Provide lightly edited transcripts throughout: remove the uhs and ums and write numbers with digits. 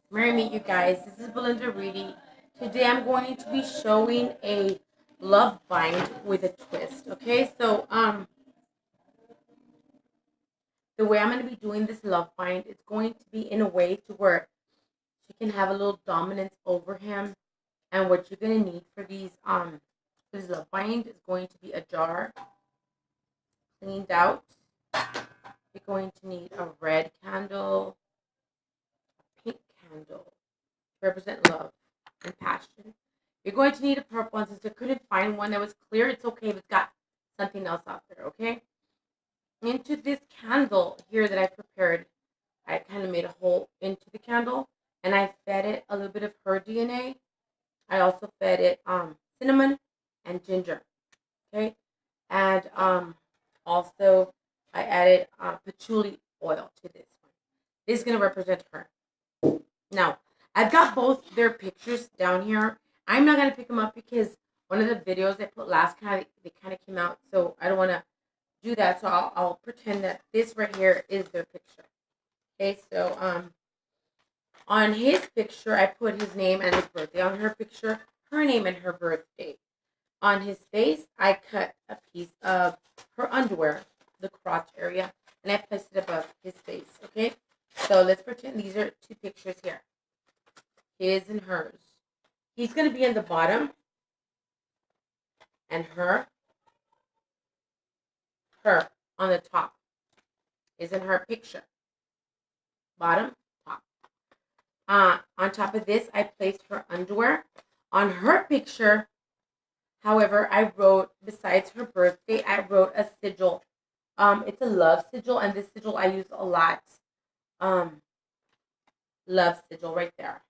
Merry meet you guys. This is Belinda Reedy. Today I'm going to be showing a love bind with a twist. Okay, so the way I'm going to be doing this love bind is going to be in a way to where she can have a little dominance over him. And what you're going to need for this love bind is going to be a jar cleaned out. You're going to need a red candle, a pink candle to represent love and passion. You're going to need a purple one. Since I couldn't find one that was clear, it's okay if it's got something else out there, okay? Into this candle here that I prepared, I kind of made a hole into the candle, and I fed it a little bit of her DNA. I also fed it cinnamon and ginger, okay? And also I added patchouli oil to this one. This is going to represent her. Now, I've got both their pictures down here. I'm not going to pick them up because one of the videos I put last they kind of came out, so I don't want to do that. So I'll pretend that this right here is their picture. Okay, so on his picture, I put his name and his birthday. On her picture, her name and her birthday. On his face, I cut a piece of her underwear, the crotch area, and I placed it above his face. Okay, so let's pretend these are two pictures here, his and hers. He's going to be in the bottom, and her on the top is in her picture. Bottom, top. On top of this, I placed her underwear. On her picture, however, I wrote, besides her birthday, I wrote a sigil. It's a love sigil, and this sigil I use a lot. Love sigil right there.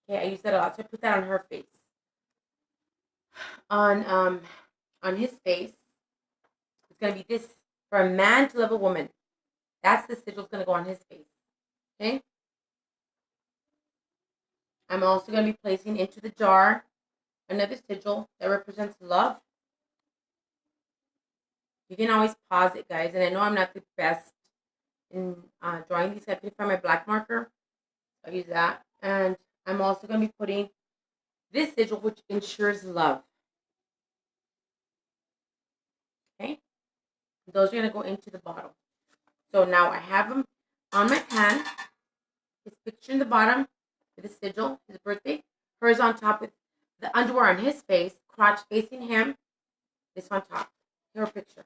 Okay, I use that a lot, so I put that on her face. On his face, it's gonna be this for a man to love a woman. That's the sigil that's gonna go on his face. Okay. I'm also gonna be placing into the jar another sigil that represents love. You can always pause it, guys. And I know I'm not the best in drawing these. I can find my black marker. I'll use that. And I'm also going to be putting this sigil, which ensures love. Okay? Those are going to go into the bottle. So now I have them on my pan. His picture in the bottom with the sigil, his birthday. Hers on top with the underwear on his face, crotch facing him. This on top. Her picture.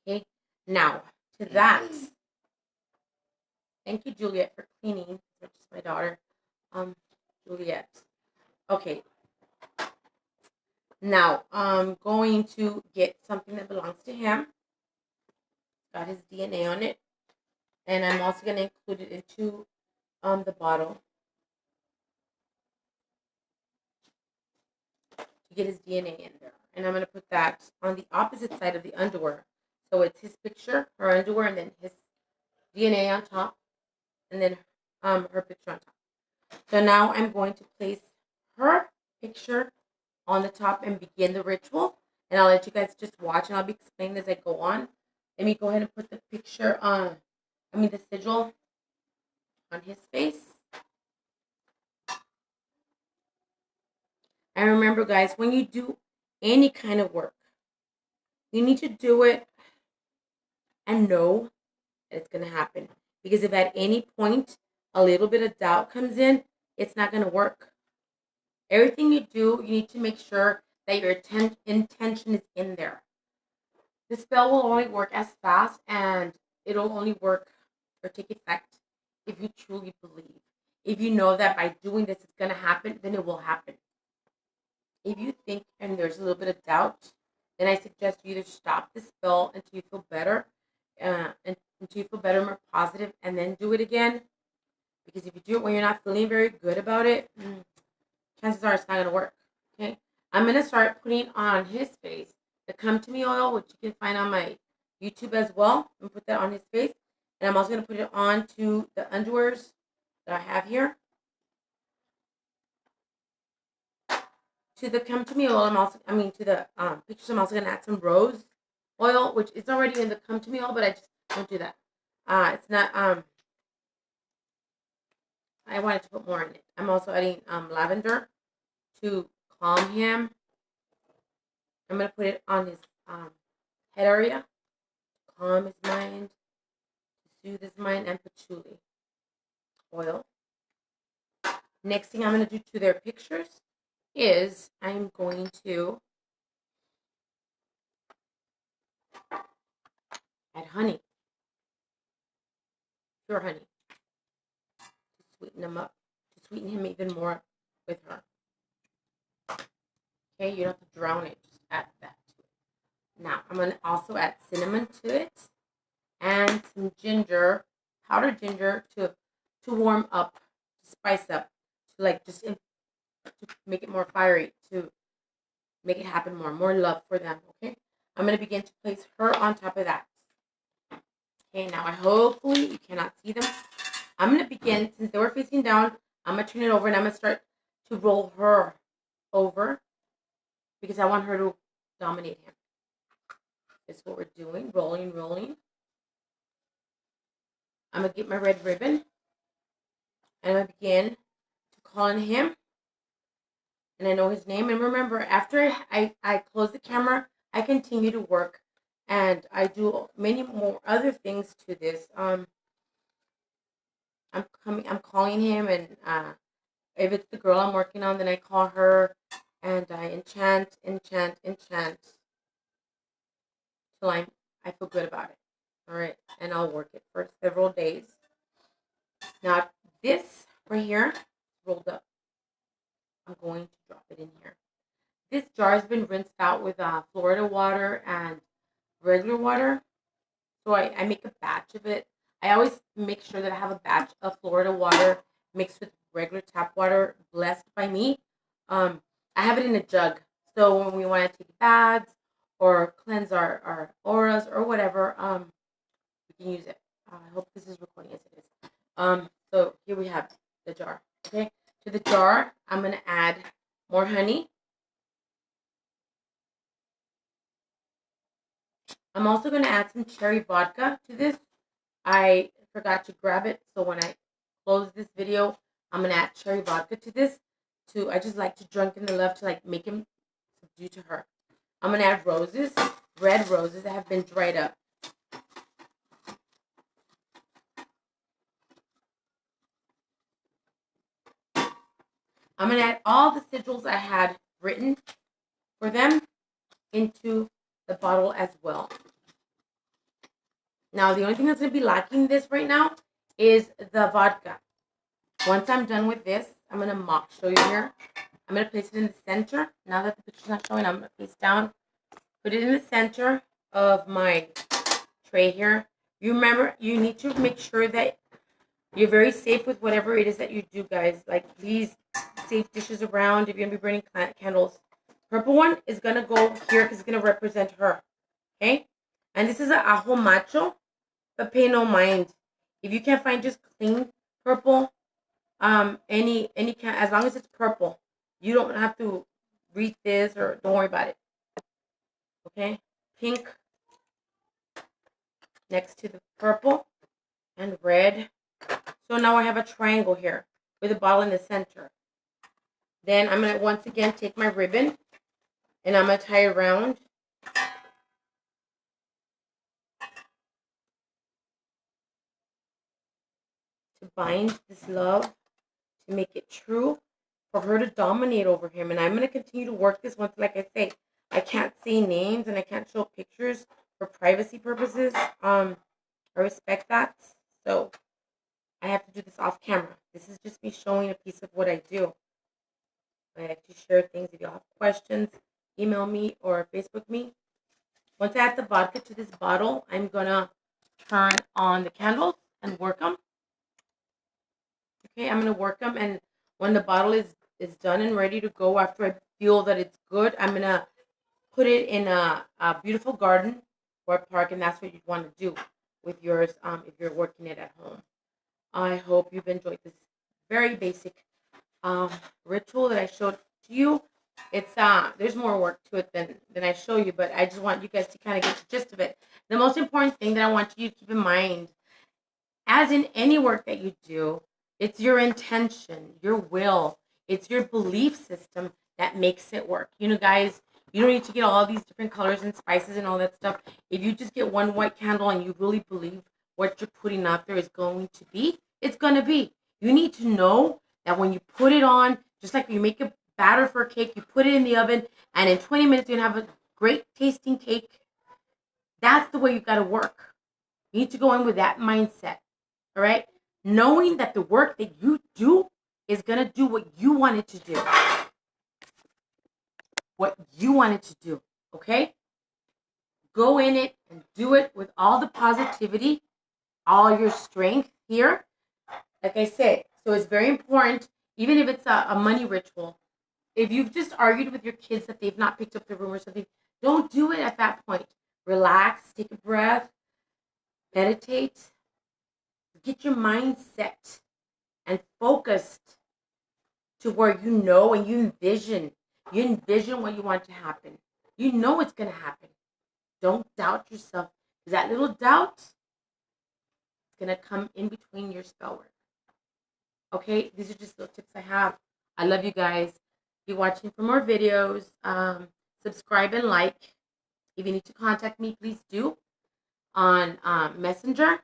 Okay? Now, to that. Thank you, Juliet, for cleaning. That's just my daughter. Juliet. Okay. Now, I'm going to get something that belongs to him. Got his DNA on it. And I'm also going to include it into the bottle to get his DNA in there. And I'm going to put that on the opposite side of the underwear. So it's his picture, her underwear, and then his DNA on top. And then her picture on top. So now I'm going to place her picture on the top and begin the ritual. And I'll let you guys just watch, and I'll be explaining as I go on. Let me go ahead and put the picture on, the sigil on his face. And remember, guys, when you do any kind of work, you need to do it and know that it's going to happen. Because if at any point a little bit of doubt comes in, it's not going to work. Everything you do, you need to make sure that your intention is in there. The spell will only work as fast, and it'll only work or take effect if you truly believe. If you know that by doing this it's going to happen, then it will happen. If you think and there's a little bit of doubt, then I suggest you either stop the spell until you feel better, more positive, and then do it again. Because if you do it when you're not feeling very good about it, chances are it's not going to work. Okay, I'm going to start putting on his face the Come To Me oil, which you can find on my YouTube as well, and put that on his face. And I'm also going to put it on to the underwears that I have here. To the Come To Me oil, to the pictures, I'm also going to add some rose oil, which is already in the Come To Me oil, but I just don't do that. It's not I wanted to put more in it. I'm also adding lavender to calm him. I'm going to put it on his head area, calm his mind, soothe his mind, and patchouli oil. Next thing I'm going to do to their pictures is I'm going to add honey, pure honey, to sweeten them up, to sweeten him even more with her. Okay, you don't have to drown it, just add that to it. Now, I'm going to also add cinnamon to it and some ginger, powdered ginger to warm up, to spice up, to like just to make it more fiery, to make it happen more love for them, okay? I'm going to begin to place her on top of that. Okay, now hopefully you cannot see them. I'm going to begin, since they were facing down, I'm going to turn it over and I'm going to start to roll her over because I want her to dominate him. That's what we're doing, rolling, rolling. I'm going to get my red ribbon and I'm going to begin to call on him. And I know his name. And remember, after I close the camera, I continue to work. And I do many more other things to this. I'm calling him, and if it's the girl I'm working on, then I call her, and I enchant till I feel good about it. All right, and I'll work it for several days. Now this right here rolled up. I'm going to drop it in here. This jar has been rinsed out with Florida water and regular water. So I make a batch of it. I always make sure that I have a batch of Florida water mixed with regular tap water, blessed by me. I have it in a jug. So when we want to take baths or cleanse our auras or whatever, we can use it. I hope this is recording. Yes, it is. So here we have the jar. Okay. To the jar, I'm going to add more honey. I'm also going to add some cherry vodka to this. I forgot to grab it, so when I close this video, I'm going to add cherry vodka to this. I just like to drink in the love to like make him subdue to her. I'm going to add roses, red roses that have been dried up. I'm going to add all the sigils I had written for them into the bottle as well. Now, the only thing that's going to be lacking this right now is the vodka. Once I'm done with this, I'm going to show you here. I'm going to place it in the center. Now that the picture's not showing, I'm going to place down, put it in the center of my tray here. You remember, you need to make sure that you're very safe with whatever it is that you do, guys. Like, please, safe dishes around if you're going to be burning candles. Purple one is going to go here because it's going to represent her. Okay? And this is a ajo macho, but pay no mind. If you can't find just clean purple, any kind, as long as it's purple, you don't have to read this or don't worry about it. Okay? Pink next to the purple and red. So now I have a triangle here with a bottle in the center. Then I'm going to once again take my ribbon and I'm going to tie it around. To bind this love, to make it true, for her to dominate over him. And I'm going to continue to work this once, like I say, I can't say names and I can't show pictures for privacy purposes. I respect that. So I have to do this off camera. This is just me showing a piece of what I do. I like to share things. If y'all have questions, email me or Facebook me. Once I add the vodka to this bottle, I'm going to turn on the candles and work them. Okay, I'm going to work them. And when the bottle is done and ready to go, after I feel that it's good, I'm going to put it in a beautiful garden or a park. And that's what you'd want to do with yours if you're working it at home. I hope you've enjoyed this very basic ritual that I showed to you. It's there's more work to it than I show you, but I just want you guys to kind of get the gist of it. The most important thing that I want you to keep in mind, as in any work that you do, It's your intention, your will. It's your belief system that makes it work. You know, guys, you don't need to get all these different colors and spices and all that stuff. If you just get one white candle and you really believe what you're putting out there is going to be, it's going to be. You need to know that when you put it on, just like you make a batter for a cake, you put it in the oven, and in 20 minutes, you're going to have a great tasting cake. That's the way you've got to work. You need to go in with that mindset. All right? Knowing that the work that you do is going to do what you want it to do. What you want it to do. Okay? Go in it and do it with all the positivity, all your strength here. Like I said, so it's very important, even if it's a money ritual. If you've just argued with your kids that they've not picked up the room or something, don't do it at that point. Relax, take a breath, meditate, get your mind set and focused to where you know and you envision what you want to happen. You know it's going to happen. Don't doubt yourself, because that little doubt is going to come in between your spell work. Okay, these are just little tips I have. I love you guys. Be watching for more videos. Subscribe and like. If you need to contact me, please do on Messenger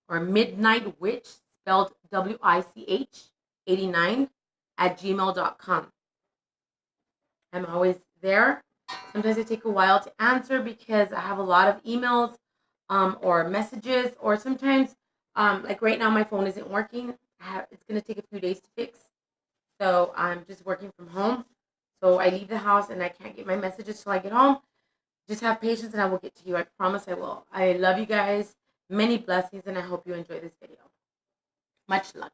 or Midnight Witch, spelled WICH 89 at gmail.com. I'm always there. Sometimes it takes a while to answer because I have a lot of emails or messages, or sometimes like right now my phone isn't working. It's going to take a few days to fix. So I'm just working from home. So I leave the house and I can't get my messages till I get home. Just have patience and I will get to you. I promise I will. I love you guys. Many blessings, and I hope you enjoy this video. Much luck.